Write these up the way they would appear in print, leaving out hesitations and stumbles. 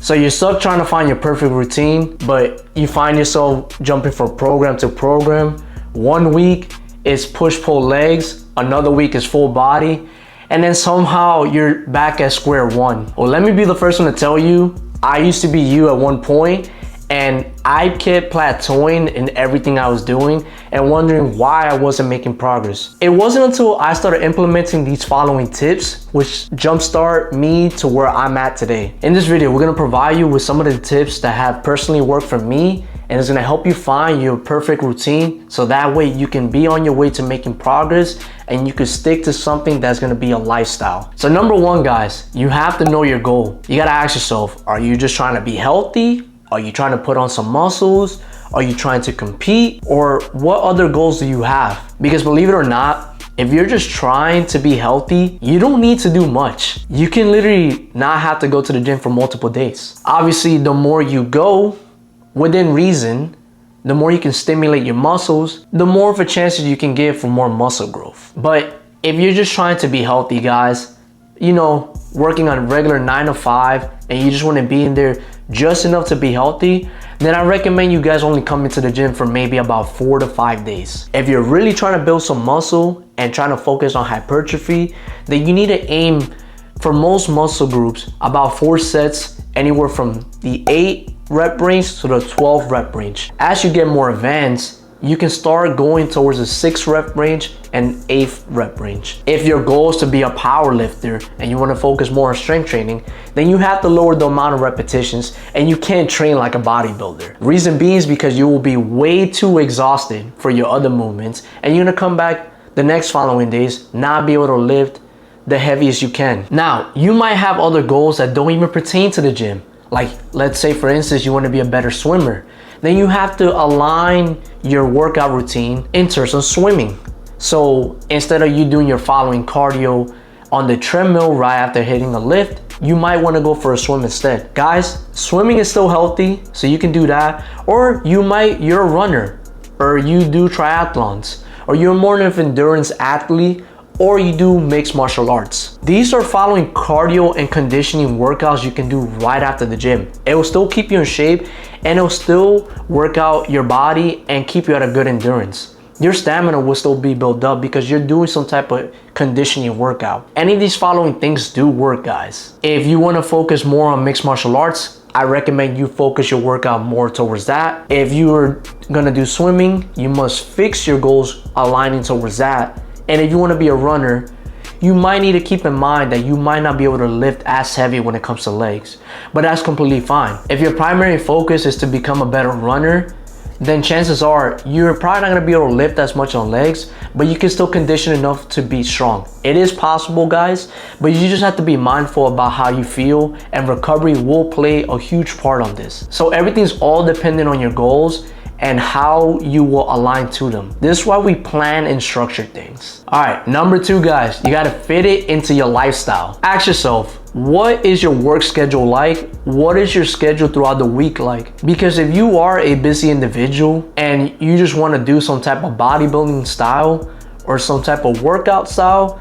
So you're stuck trying to find your perfect routine, but you find yourself jumping from program to program. One week is push-pull legs, another week is full body, and then somehow you're back at square one. Well, let me be the first one to tell you, I used to be you at one point, and I kept plateauing in everything I was doing and wondering why I wasn't making progress. It wasn't until I started implementing these following tips which jumpstart me to where I'm at today. In this video, we're gonna provide you with some of the tips that have personally worked for me, and it's gonna help you find your perfect routine so that way you can be on your way to making progress and you can stick to something that's gonna be a lifestyle. So number one, guys, you have to know your goal. You gotta ask yourself, are you just trying to be healthy? Are you trying to put on some muscles? Are you trying to compete? Or what other goals do you have? Because believe it or not, if you're just trying to be healthy, you don't need to do much. You can literally not have to go to the gym for multiple days. Obviously, the more you go within reason, the more you can stimulate your muscles, the more of a chance you can get for more muscle growth. But if you're just trying to be healthy, guys, you know, working on a regular 9 to 5, and you just want to be in there just enough to be healthy, then I recommend you guys only come into the gym for maybe about 4 to 5 days. If you're really trying to build some muscle and trying to focus on hypertrophy, then you need to aim for most muscle groups about 4 sets, anywhere from the 8 rep range to the 12 rep range. As you get more advanced, you can start going towards the 6 rep range and 8 rep range. If your goal is to be a power lifter and you want to focus more on strength training, then you have to lower the amount of repetitions and you can't train like a bodybuilder. Reason being is because you will be way too exhausted for your other movements, and you're gonna come back the next following days not be able to lift the heaviest you can. Now, you might have other goals that don't even pertain to the gym. Like, let's say for instance, you want to be a better swimmer. Then you have to align your workout routine in terms of swimming. So instead of you doing your following cardio on the treadmill right after hitting a lift, you might want to go for a swim instead. Guys, swimming is still healthy, so you can do that. Or you're a runner, or you do triathlons, or you're more of an endurance athlete, or you do mixed martial arts. These are following cardio and conditioning workouts you can do right after the gym. It will still keep you in shape, and it'll still work out your body and keep you at a good endurance. Your stamina will still be built up because you're doing some type of conditioning workout. Any of these following things do work, guys. If you want to focus more on mixed martial arts, I recommend you focus your workout more towards that. If you are gonna do swimming, you must fix your goals aligning towards that. And if you want to be a runner, you might need to keep in mind that you might not be able to lift as heavy when it comes to legs, but that's completely fine. If your primary focus is to become a better runner, then chances are you're probably not going to be able to lift as much on legs, but you can still condition enough to be strong. It is possible, guys, but you just have to be mindful about how you feel, and recovery will play a huge part on this. So everything's all dependent on your goals and how you will align to them. This is why we plan and structure things. All right, number 2, guys, you gotta fit it into your lifestyle. Ask yourself, what is your work schedule like? What is your schedule throughout the week like? Because if you are a busy individual and you just wanna do some type of bodybuilding style or some type of workout style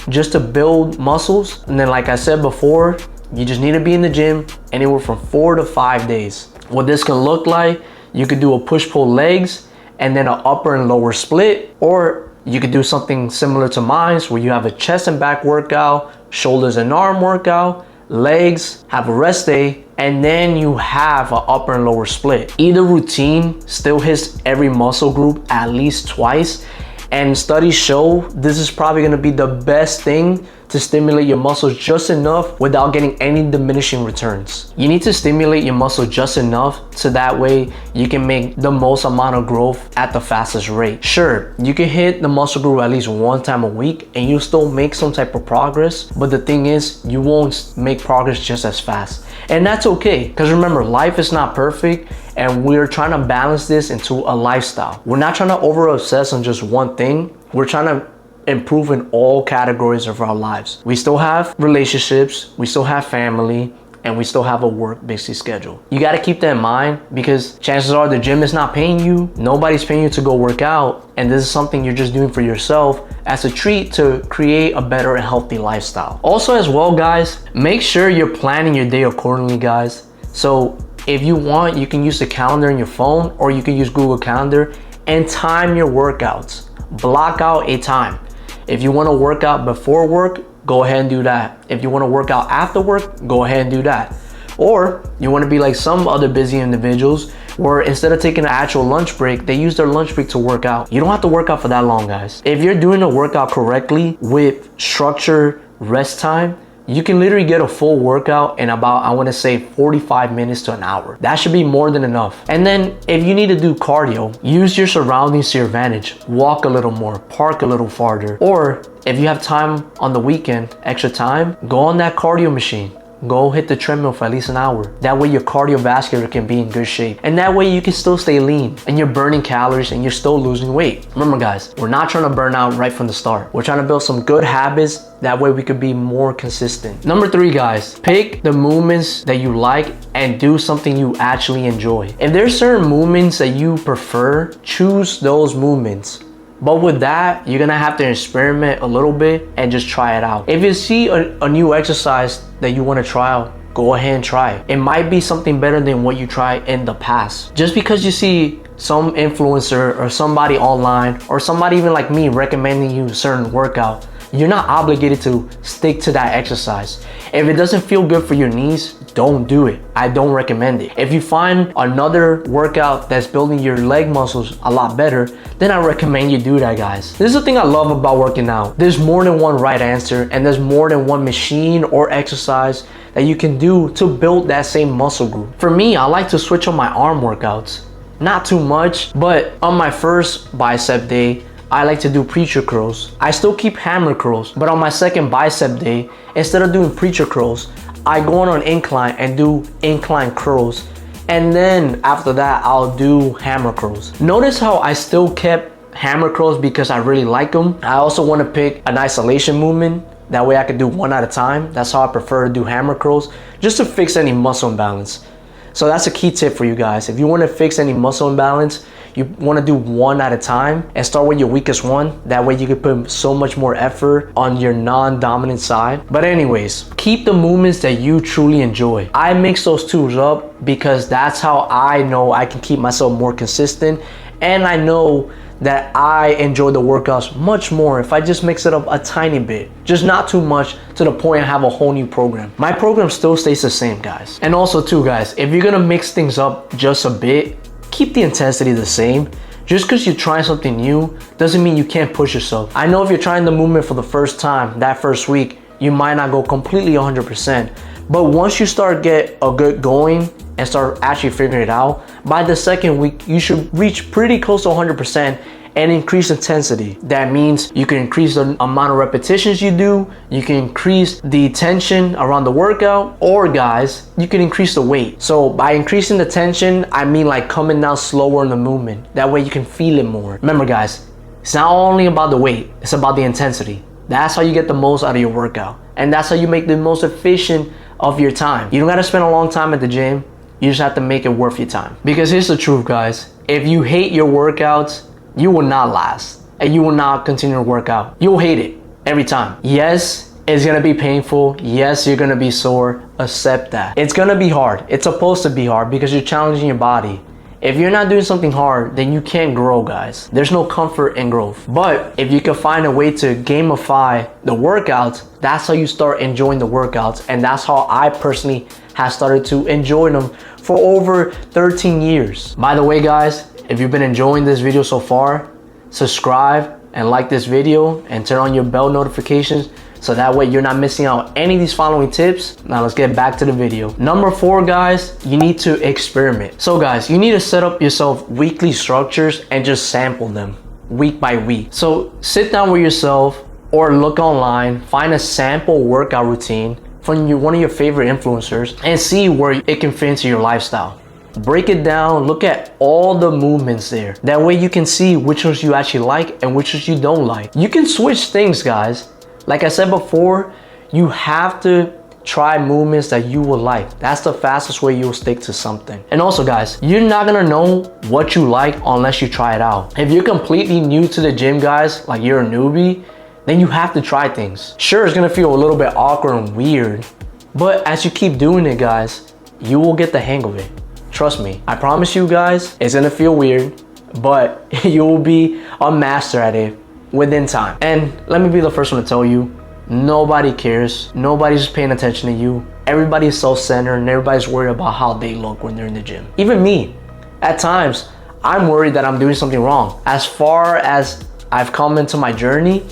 just to build muscles, and then like I said before, you just need to be in the gym anywhere from 4 to 5 days. What this can look like, you could do a push-pull legs and then an upper and lower split, or you could do something similar to mine where you have a chest and back workout, shoulders and arm workout, legs, have a rest day, and then you have an upper and lower split. Either routine still hits every muscle group at least twice, and studies show this is probably gonna be the best thing to stimulate your muscles just enough without getting any diminishing returns. You need to stimulate your muscle just enough so that way you can make the most amount of growth at the fastest rate. Sure, you can hit the muscle group at least 1 time a week and you'll still make some type of progress, but the thing is, you won't make progress just as fast. And that's okay, because remember, life is not perfect, and we're trying to balance this into a lifestyle. We're not trying to over obsess on just one thing. We're trying to improve in all categories of our lives. We still have relationships, we still have family, and we still have a work busy schedule. You got to keep that in mind, because chances are the gym is not paying you, nobody's paying you to go work out, and this is something you're just doing for yourself as a treat to create a better and healthy lifestyle. Also as well, guys, make sure you're planning your day accordingly, guys. So if you want, you can use the calendar in your phone, or you can use Google Calendar and time your workouts. Block out a time. If you want to work out before work, go ahead and do that. If you want to work out after work, go ahead and do that. Or you want to be like some other busy individuals where instead of taking an actual lunch break, they use their lunch break to work out. You don't have to work out for that long, guys. If you're doing a workout correctly with structured rest time, you can literally get a full workout in about, I want to say 45 minutes to an hour. That should be more than enough. And then if you need to do cardio, use your surroundings to your advantage. Walk a little more, park a little farther. Or if you have time on the weekend, extra time, go on that cardio machine. Go hit the treadmill for at least an hour. That way your cardiovascular can be in good shape. And that way you can still stay lean and you're burning calories and you're still losing weight. Remember guys, we're not trying to burn out right from the start. We're trying to build some good habits. That way we could be more consistent. Number 3 guys, pick the movements that you like and do something you actually enjoy. If there's certain movements that you prefer, choose those movements. But with that, you're gonna have to experiment a little bit and just try it out. If you see a new exercise that you wanna try out, go ahead and try it. It might be something better than what you tried in the past. Just because you see some influencer or somebody online or somebody even like me recommending you a certain workout, you're not obligated to stick to that exercise. If it doesn't feel good for your knees, don't do it. I don't recommend it. If you find another workout that's building your leg muscles a lot better, then I recommend you do that, guys. This is the thing I love about working out. There's more than one right answer, and there's more than one machine or exercise that you can do to build that same muscle group. For me, I like to switch on my arm workouts. Not too much, but on my first bicep day, I like to do preacher curls. I still keep hammer curls, but on my second bicep day, instead of doing preacher curls, I go on an incline and do incline curls. And then after that, I'll do hammer curls. Notice how I still kept hammer curls because I really like them. I also want to pick an isolation movement. That way I can do one at a time. That's how I prefer to do hammer curls, just to fix any muscle imbalance. So that's a key tip for you guys. If you want to fix any muscle imbalance, you want to do one at a time and start with your weakest one. That way you can put so much more effort on your non-dominant side. But anyways, keep the movements that you truly enjoy. I mix those two up because that's how I know I can keep myself more consistent, and I know that I enjoy the workouts much more if I just mix it up a tiny bit. Just not too much to the point I have a whole new program. My program still stays the same, guys. And also too, guys, if you're gonna mix things up just a bit, keep the intensity the same. Just because you're trying something new doesn't mean you can't push yourself. I know if you're trying the movement for the first time, that first week, you might not go completely 100%. But once you start get a good going and start actually figuring it out, by the second week, you should reach pretty close to 100% and increase intensity. That means you can increase the amount of repetitions you do, you can increase the tension around the workout, or guys, you can increase the weight. So by increasing the tension, I mean like coming down slower in the movement. That way you can feel it more. Remember guys, it's not only about the weight, it's about the intensity. That's how you get the most out of your workout. And that's how you make the most efficient of your time. You don't gotta spend a long time at the gym, you just have to make it worth your time. Because here's the truth, guys. If you hate your workouts, you will not last and you will not continue to work out. You'll hate it every time. Yes, it's gonna be painful. Yes, you're gonna be sore. Accept that. It's gonna be hard. It's supposed to be hard because you're challenging your body. If you're not doing something hard, then you can't grow, guys. There's no comfort in growth. But if you can find a way to gamify the workouts, that's how you start enjoying the workouts. And that's how I personally have started to enjoy them for over 13 years. By the way, guys, if you've been enjoying this video so far, subscribe and like this video and turn on your bell notifications so that way you're not missing out any of these following tips. Now let's get back to the video. Number 4, guys, you need to experiment. So guys, you need to set up yourself weekly structures and just sample them week by week. So sit down with yourself or look online, find a sample workout routine from one of your favorite influencers and see where it can fit into your lifestyle. Break it down, look at all the movements there. That way you can see which ones you actually like and which ones you don't like. You can switch things, guys. Like I said before, you have to try movements that you will like. That's the fastest way you'll stick to something. And also, guys, you're not gonna know what you like unless you try it out. If you're completely new to the gym, guys, like you're a newbie, then you have to try things. Sure, it's gonna feel a little bit awkward and weird, but as you keep doing it, guys, you will get the hang of it. Trust me. I promise you guys, it's gonna feel weird, but you will be a master at it within time. And let me be the first one to tell you, nobody cares. Nobody's paying attention to you. Everybody's self-centered and everybody's worried about how they look when they're in the gym. Even me, at times, I'm worried that I'm doing something wrong. As far as I've come into my journey,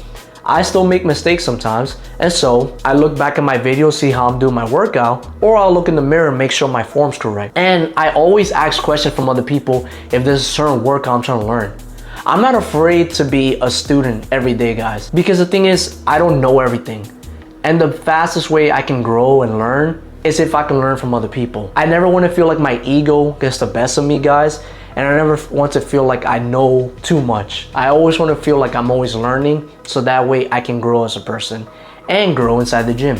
I still make mistakes sometimes. And so I look back at my videos, see how I'm doing my workout, or I'll look in the mirror and make sure my form's correct. And I always ask questions from other people if there's a certain workout I'm trying to learn. I'm not afraid to be a student every day, guys, because the thing is, I don't know everything. And the fastest way I can grow and learn is if I can learn from other people. I never want to feel like my ego gets the best of me, guys. And I never want to feel like I know too much. I always want to feel like I'm always learning, so that way I can grow as a person and grow inside the gym.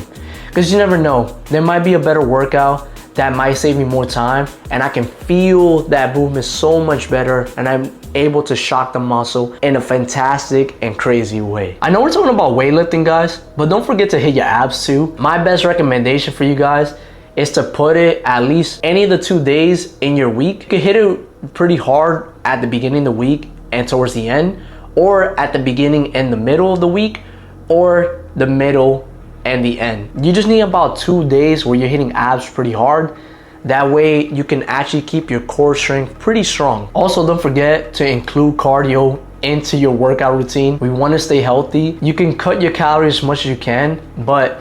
Because you never know, there might be a better workout that might save me more time, and I can feel that movement so much better, and I'm able to shock the muscle in a fantastic and crazy way. I know we're talking about weightlifting, guys, but don't forget to hit your abs too. My best recommendation for you guys is to put it at least any of the 2 days in your week. You can hit it pretty hard at the beginning of the week and towards the end, or at the beginning and the middle of the week, or the middle and the end. You just need about 2 days where you're hitting abs pretty hard. That way you can actually keep your core strength pretty strong. Also, don't forget to include cardio into your workout routine. We want to stay healthy. You can cut your calories as much as you can, but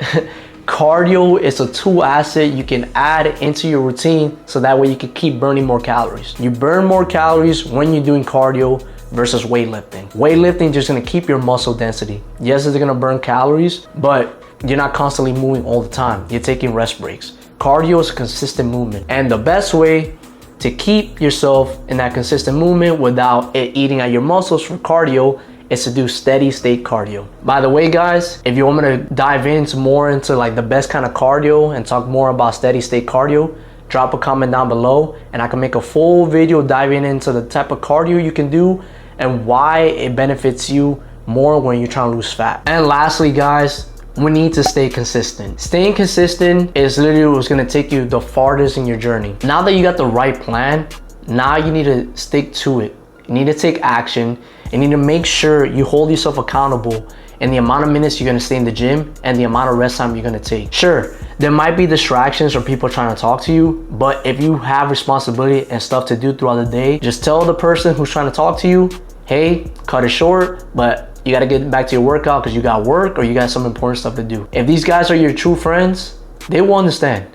cardio is a tool asset you can add into your routine, so that way you can keep burning more calories. You burn more calories when you're doing cardio versus weightlifting. Weightlifting is just gonna keep your muscle density. Yes, it's gonna burn calories, but you're not constantly moving all the time. You're taking rest breaks. Cardio is a consistent movement, and the best way to keep yourself in that consistent movement without it eating at your muscles for cardio is to do steady state cardio. By the way, guys, if you want me to dive into like the best kind of cardio and talk more about steady state cardio, drop a comment down below and I can make a full video diving into the type of cardio you can do and why it benefits you more when you're trying to lose fat. And lastly, guys, we need to stay consistent. Staying consistent is literally what's gonna take you the farthest in your journey. Now that you got the right plan, now you need to stick to it. You need to take action. You need to make sure you hold yourself accountable in the amount of minutes you're gonna stay in the gym and the amount of rest time you're gonna take. Sure, there might be distractions or people trying to talk to you, but if you have responsibility and stuff to do throughout the day, just tell the person who's trying to talk to you, hey, cut it short, but you gotta get back to your workout because you got work or you got some important stuff to do. If these guys are your true friends, they will understand.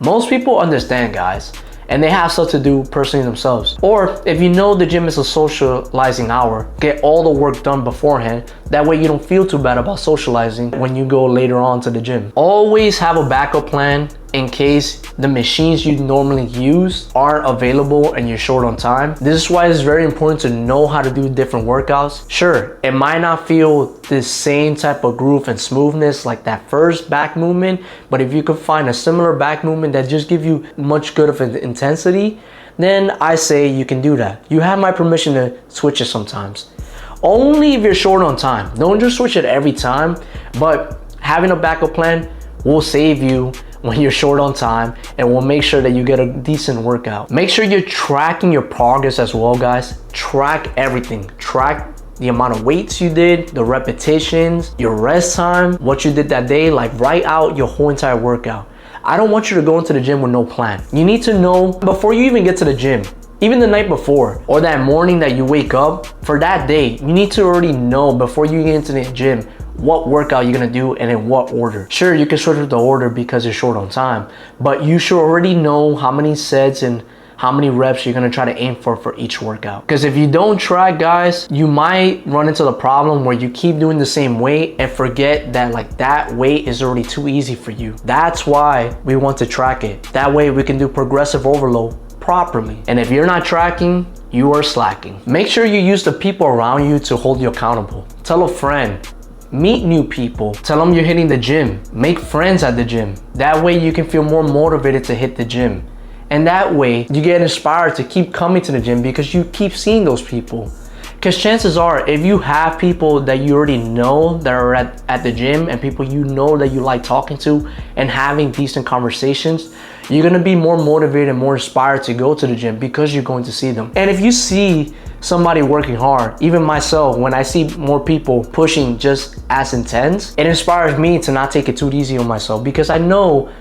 Most people understand, guys, and they have stuff to do personally themselves. Or if you know the gym is a socializing hour, get all the work done beforehand. That way you don't feel too bad about socializing when you go later on to the gym. Always have a backup plan in case the machines you normally use aren't available and you're short on time. This is why it's very important to know how to do different workouts. Sure, it might not feel the same type of groove and smoothness like that first back movement, but if you could find a similar back movement that just gives you much good of an intensity, then I say you can do that. You have my permission to switch it sometimes. Only if you're short on time. Don't just switch it every time, but having a backup plan will save you when you're short on time and will make sure that you get a decent workout. Make sure you're tracking your progress as well, guys. Track everything. Track the amount of weights you did, the repetitions, your rest time, what you did that day. Like, write out your whole entire workout. I don't want you to go into the gym with no plan. You need to know before you even get to the gym, even the night before or that morning that you wake up for that day, you need to already know before you get into the gym what workout you're gonna do and in what order. Sure, you can switch with the order because you're short on time, but you should already know how many sets and how many reps you're gonna try to aim for each workout. Because if you don't track, guys, you might run into the problem where you keep doing the same weight and forget that like that weight is already too easy for you. That's why we want to track it. That way we can do progressive overload properly. And if you're not tracking, you are slacking. Make sure you use the people around you to hold you accountable. Tell a friend, meet new people, tell them you're hitting the gym, make friends at the gym. That way you can feel more motivated to hit the gym. And that way you get inspired to keep coming to the gym because you keep seeing those people. Because chances are, if you have people that you already know that are at the gym and people you know that you like talking to and having decent conversations, You're gonna be more motivated, more inspired to go to the gym because you're going to see them. And if you see somebody working hard, even myself, when I see more people pushing just as intense, it inspires me to not take it too easy on myself, because I know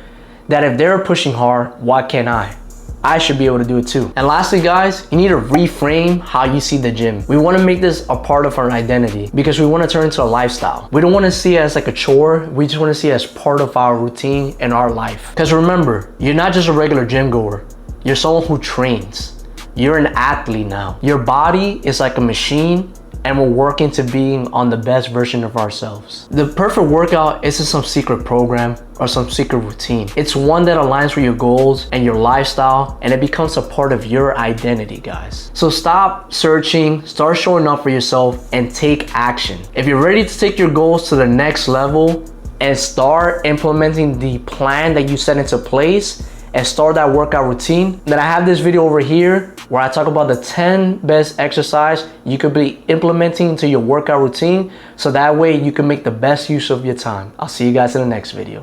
that if they're pushing hard, why can't I? I should be able to do it too. And lastly, guys, you need to reframe how you see the gym. We want to make this a part of our identity because we want to turn it into a lifestyle. We don't want to see it as like a chore. We just want to see it as part of our routine and our life. Because remember, you're not just a regular gym goer. You're someone who trains. You're an athlete now. Your body is like a machine, and we're working to being on the best version of ourselves. The perfect workout isn't some secret program or some secret routine. It's one that aligns with your goals and your lifestyle, and it becomes a part of your identity, guys. So stop searching, start showing up for yourself, and take action. If you're ready to take your goals to the next level and start implementing the plan that you set into place and start that workout routine, then I have this video over here where I talk about the 10 best exercise you could be implementing into your workout routine, so that way you can make the best use of your time. I'll see you guys in the next video.